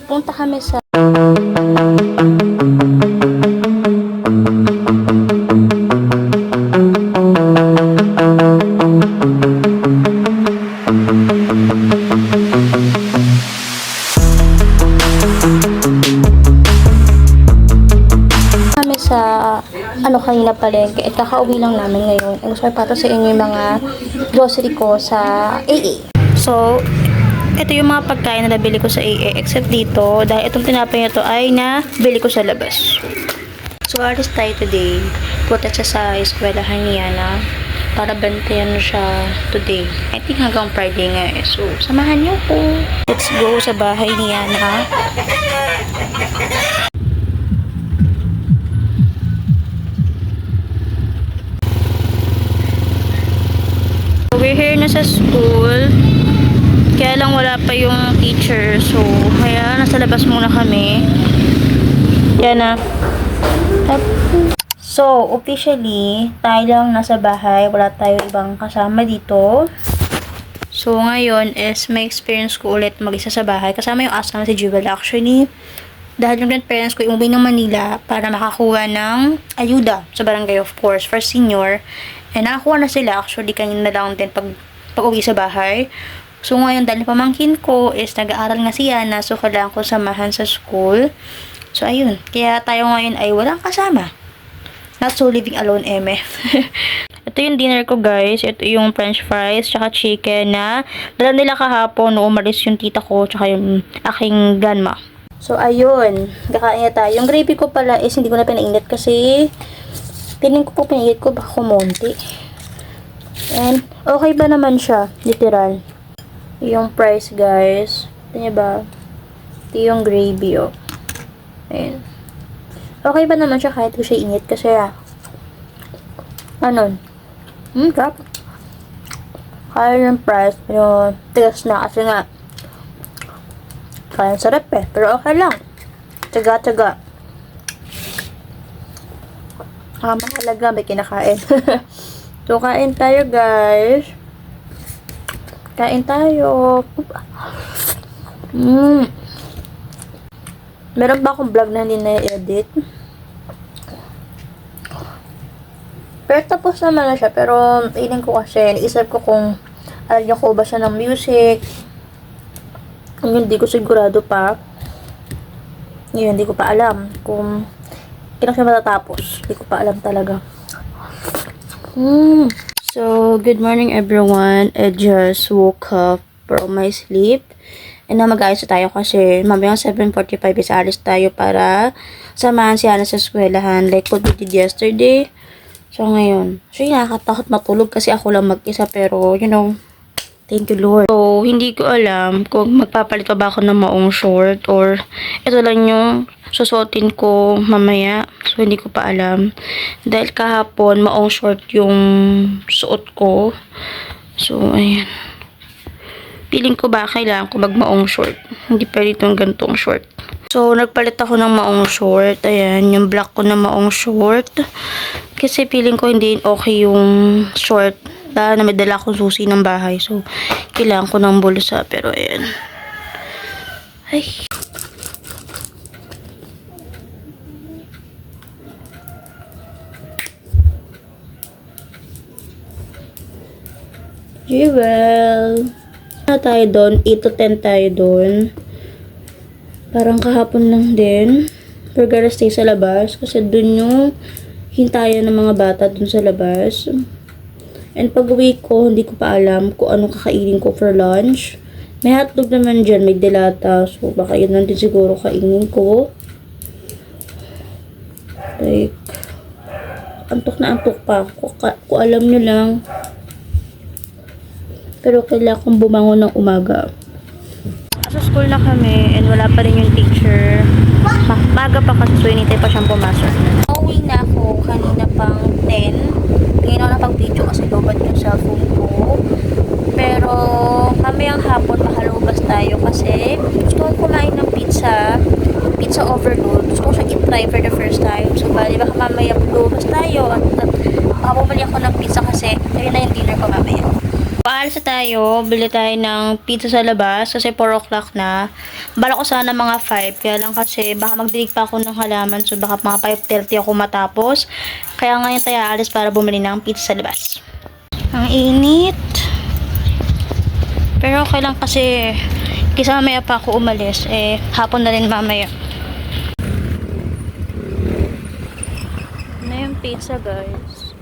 punta kami sa kanina palengke at kakauwi lang namin ngayon. And so, para sa inyo yung mga grocery ko sa AA. So, ito yung mga pagkain na nabili ko sa AA except dito dahil itong tinapay na to ay nabili ko sa labas. So, alis tayo today. Punta siya sa eskwelahan niya na para bantayan siya today. I think hanggang Friday nga eh. So, samahan niyo po. Let's go sa bahay niya na. We're here na sa school. Kaya lang wala pa yung teacher. So, kaya nasa labas muna kami. Yan na. So, officially, tayo lang nasa bahay. Wala tayo ibang kasama dito. So, ngayon is may experience ko ulit mag-isa sa bahay. Kasama yung asama si Jewel. Actually, dahil yung grandparents ko umuwi ng Manila para makakuha ng ayuda sa barangay, of course, for senior. And nakakuha na sila. Actually, kanina lang din pag-uwi sa bahay. So, ngayon, dahil pamangkin ko is nag-aaral nga si Yana. So, kailangan ko samahan sa school. So, ayun. Kaya tayo ngayon ay walang kasama. Not so living alone, eme. Ito yung dinner ko, guys. Ito yung french fries, tsaka chicken na dala nila kahapon no umalis yung tita ko, tsaka yung aking grandma. So, ayun. Kakain na tayo. Yung gravy ko pala is hindi ko na pinainit kasi piling ko po pinigit ko baka kumonti. And, okay ba naman siya? Literal. Yung price, guys. Ito niya ba? Ito yung gravy, oh. Ayan. Okay ba naman siya kahit ko siya init? Kasi, ano? Crap. Kaya yung price. Pero, tigas na kasi nga. Kaya sarap eh. Pero okay lang. Tiga-tiga. Mahalaga, may kinakain. So, kain tayo, guys. Kain tayo. Meron ba akong vlog na hindi na-edit? Pero tapos naman na siya. Pero, feeling ko kasi, naisip ko kung alam ko ba siya ng music. Kung hindi ko sigurado pa. Yun, hindi ko pa alam kung kailan siya matatapos. Hindi ko pa alam talaga. So, good morning everyone. I just woke up from my sleep. And na mag-ayos tayo kasi mamayang 7:45 is alis tayo para samahan si Ana sa eskwelahan. Like what we did yesterday. So, ngayon. So, nakakatakot matulog kasi ako lang mag-isa. Pero, you know, thank you, Lord. So, hindi ko alam kung magpapalit pa ba ako ng maong short or ito lang yung susuotin ko mamaya. So, hindi ko pa alam. Dahil kahapon, maong short yung suot ko. So, ayan. Feeling ko ba kailangan ko magmaong short. Hindi pa itong gantong short. So, nagpalit ako ng maong short. Ayan, yung black ko na maong short. Kasi feeling ko hindi okay yung short. Na may dala akong susi ng bahay. So, kailangan ko ng bulsa. Pero, ayan. Ay. Jewel. Na tayo doon. 8 to 10 tayo doon. Parang kahapon lang din. We're gonna stay sa labas. Kasi doon yung hintayan ng mga bata doon sa labas. And pag uwi ko, hindi ko pa alam kung anong kakainin ko for lunch. May hotdog naman dyan, may delata. So, baka yun lang din siguro kainin ko. Like, antok na antok pa. Kung alam nyo lang. Pero kailangan kong bumangon ng umaga. Sa school na kami and wala pa rin yung teacher. Maga pa kasi so inintay pa siyang pumasok. Uwi na ako kanina pang 10. Ngayon ako napag-video kasi lobat yung cellphone ko. Pero mamayang hapon makalubas tayo kasi gusto kong kumain ng pizza. Pizza overload. Gusto ko siya i-try for the first time. So bali baka mamaya lumabas tayo at bumali ako ng pizza kasi ayun na yung dinner ko mamaya. alis na tayo. Bili tayo ng pizza sa labas kasi 4 o'clock na. Bala ko sana mga 5. Kaya lang kasi baka magdilig pa ako ng halaman. So baka mga 5:30 ako matapos. Kaya ngayon tayo alis para bumili ng pizza sa labas. Ang init. Pero okay lang kasi kisa mamaya pa ako umalis. Hapon na rin mamaya. Na yung pizza guys.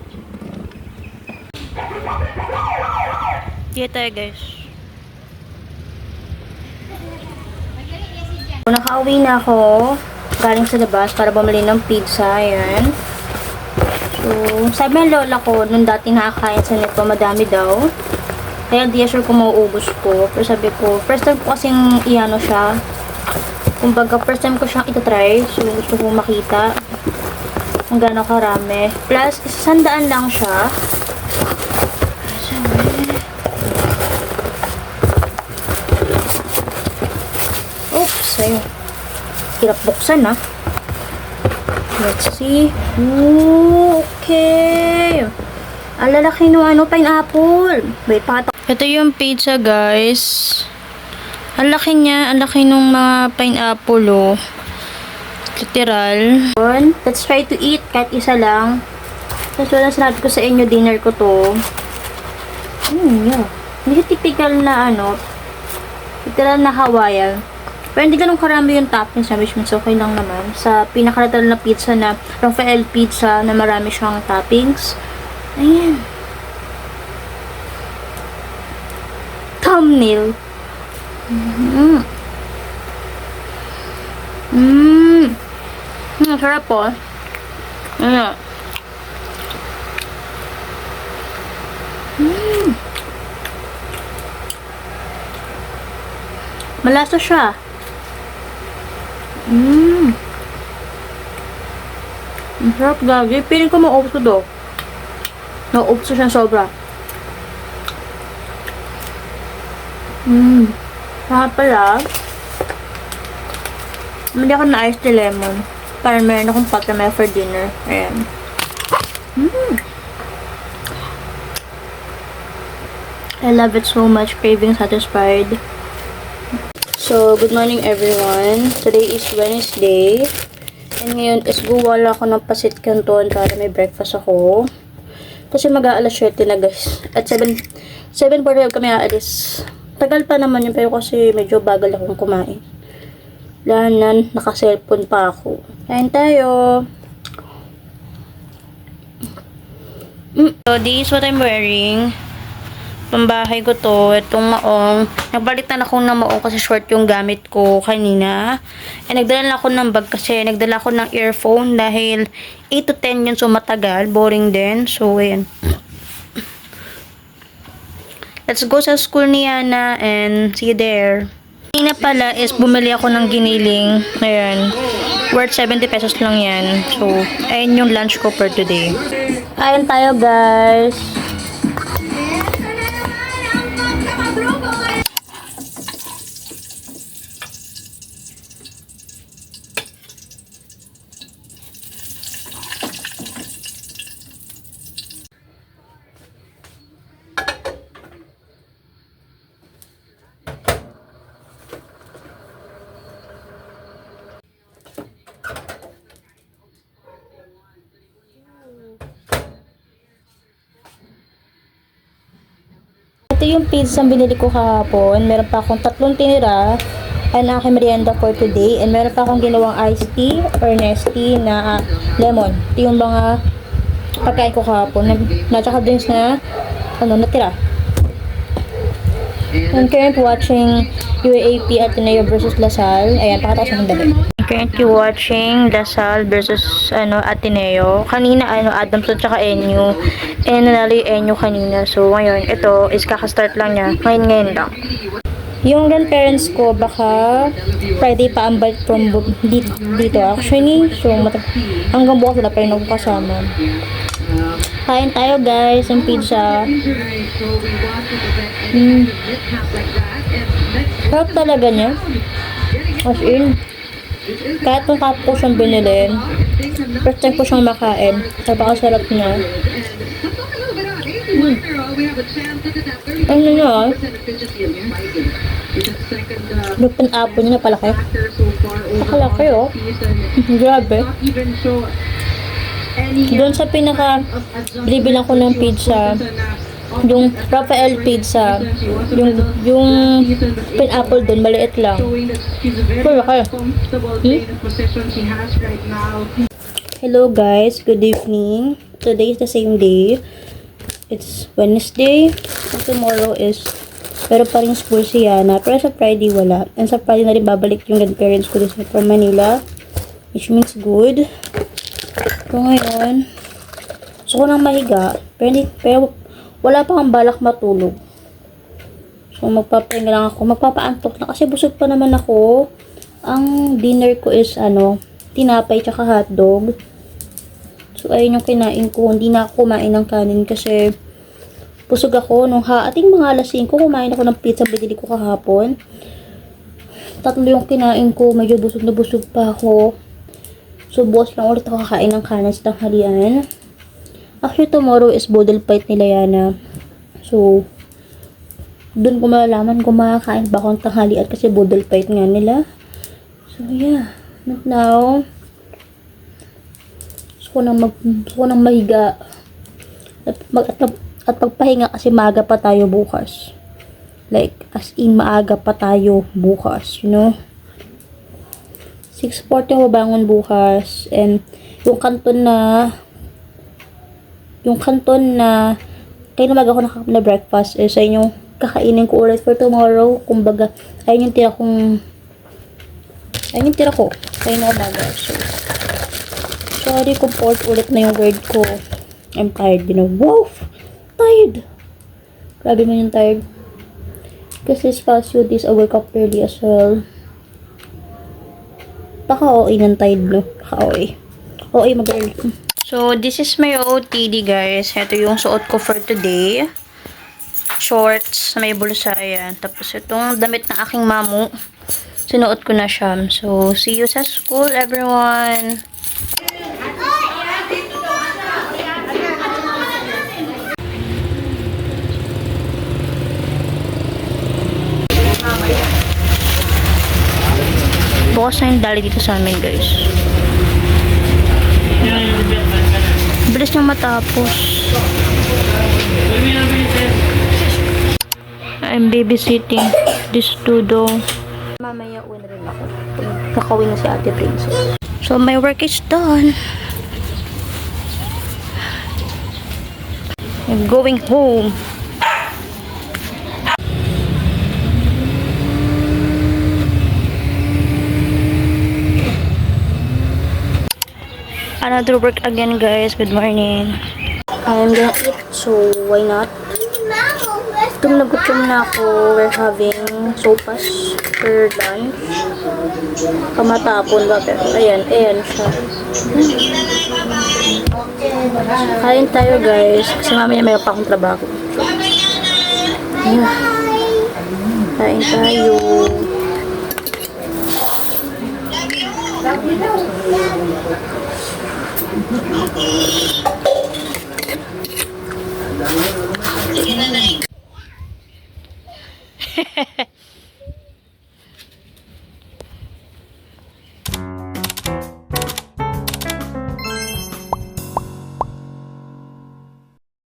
Dito tayo guys. Nakauwi na ako galing sa labas para bumili ng pizza. Ayan. So, sabi ng lola ko, nung dati nakakain sa nito, madami daw. Kaya di sure kung mauubos ko. Pero sabi ko, first time ko kasing iano siya. Kumbaga, first time ko siyang itatry. So, gusto kong makita kung gaano karami. Plus, 100 lang siya. Oops, ayun. Hirap buksan ah. Let's see. Ooh, okay. Ang lalaki nung pineapple. Wait, pakita. Ito yung pizza guys. Ang laki niya. Ang laki nung mga pineapple oh. Literal. Let's try to eat. Kahit isa lang. Tapos wala sinabi ko sa inyo, dinner ko to. Yeah. Hindi typical na literal na Hawaiian. Pero hindi ganun karami yung toppings na which means okay lang naman. Sa pinakalatal na pizza na Rafael Pizza na marami siyang toppings. Ayan. Thumbnail. Sarap po. Ayan. Malasa siya. Ang sarap gagi. Piling ko maubos ko do. Naubos siya sobra. Saka pala, hindi ako na iced tea lemon. Para meron akong patamay for dinner. Ayan. I love it so much. Craving satisfied. So, good morning everyone. Today is Wednesday. And ngayon is guwala ako ng pasit canton para may breakfast ako. Kasi mag-aalas 7 na guys. At 7:45 kami aalis. Tagal pa naman yun pero kasi medyo bagal akong kumain. Lahanan, naka-cellphone pa ako. Kain tayo. So, this is what I'm wearing. Pambahay ko to, itong maong. Nagbalitan ako ng maong kasi short yung gamit ko kanina. Nagdala ako ng bag kasi nagdala ako ng earphone dahil 8 to 10 yun so matagal. Boring din. So, ayan. Let's go sa school ni Yana and see you there. Kanina pala is bumili ako ng giniling. Ayan. Worth 70 pesos lang yan. So, ayan yung lunch ko for today. Ayan tayo guys. Ito yung pizza ang binili ko kahapon. Meron pa akong 3 tinira. Ang aking merienda for today. And meron pa akong ginawang iced tea or nestea na lemon. Ito yung mga pagkain ko kahapon. Natsaka drinks na natira. I'm currently watching UAAP Ateneo versus Lasal. Ayan, pakita ko sa sandali. I'm currently watching Lasal versus Ateneo. Kanina Adams at saka NU. Nanalo yung NU kanina. So ngayon, ito is kakastart lang niya. Ngayon lang. Yung grandparents ko baka Friday pa ang balik from dito actually. So hanggang bukas wala pa rin ako kasama. Kain tayo guys ng pizza. Sarap talaga niya. As in, kahit nung kapo ko siyang binili, first time ko siyang makain. Napakasarap niya. Ano na? Lupin apple niya na palaki. Nakalaki oh. Grabe. Doon sa pinaka bibilang ko ng pizza, yung Rafael pizza, yung pineapple doon maliit lang. Malaki. Hello guys, good evening. Today is the same day. It's Wednesday. So tomorrow is pero pa rin school si Yana. Pero sa Friday wala. And sa Friday na rin babalik yung grandparents ko dito from Manila. Which means good. So ngayon, gusto ko nang mahiga. Pero wala pa akong balak matulog. So magpapahinga lang ako. Magpapaantok na kasi busog pa naman ako. Ang dinner ko is tinapay tsaka hotdog. So ayun yung kinain ko. Hindi na ako kumain ng kanin kasi busog ako. Nung ating mga alas 5 kumain ako ng pizza binili ko kahapon. 3 yung kinain ko. Medyo busog na busog pa ako. So, bukas lang ulit ako kakain ng kanin sa tanghalian. Actually, tomorrow is Bodel Fight nila Yana. So, dun ko malalaman kung makakain ba akong tanghalian kasi Bodel Fight nga nila. So, yeah. Not now. Gusto ko nang mahiga. At pagpahinga kasi maaga pa tayo bukas. Like, as in maaga pa tayo bukas, you know? 6:40 ako bangon bukas and yung kanton na kaya naman ako na breakfast sa inyong kakainin ko ulit for tomorrow. Kumbaga, ayun yung tira ko kaya na umaga. So, sorry kung port ulit na yung word ko. I'm tired, you know. Wow! Tired! Grabe man yung tired. Kasi this past few days I wake up early as well. Paka-OA ng tide, no? Paka-OA. OA mag-early. So, this is my OOTD, guys. Ito yung suot ko for today. Shorts na may bulsa, yan. Tapos, itong damit ng aking mamu. Sinuot ko na siya. So, see you sa school, everyone! Bukas na yung dali dito sa amin, guys. Bilis niyang matapos. I'm babysitting this studio. Mamaya uwi na rin ako. Kakawin na si Ate Princess. So, my work is done. I'm going home. Another work again, guys. Good morning. I'm gonna eat, so why not? Gutom na ako. We're having sopas for lunch. Kamatapon ba? Pero ayan siya. Kain tayo, guys. Kasi mamaya may pa akong trabaho. So, ayan. Kain tayo.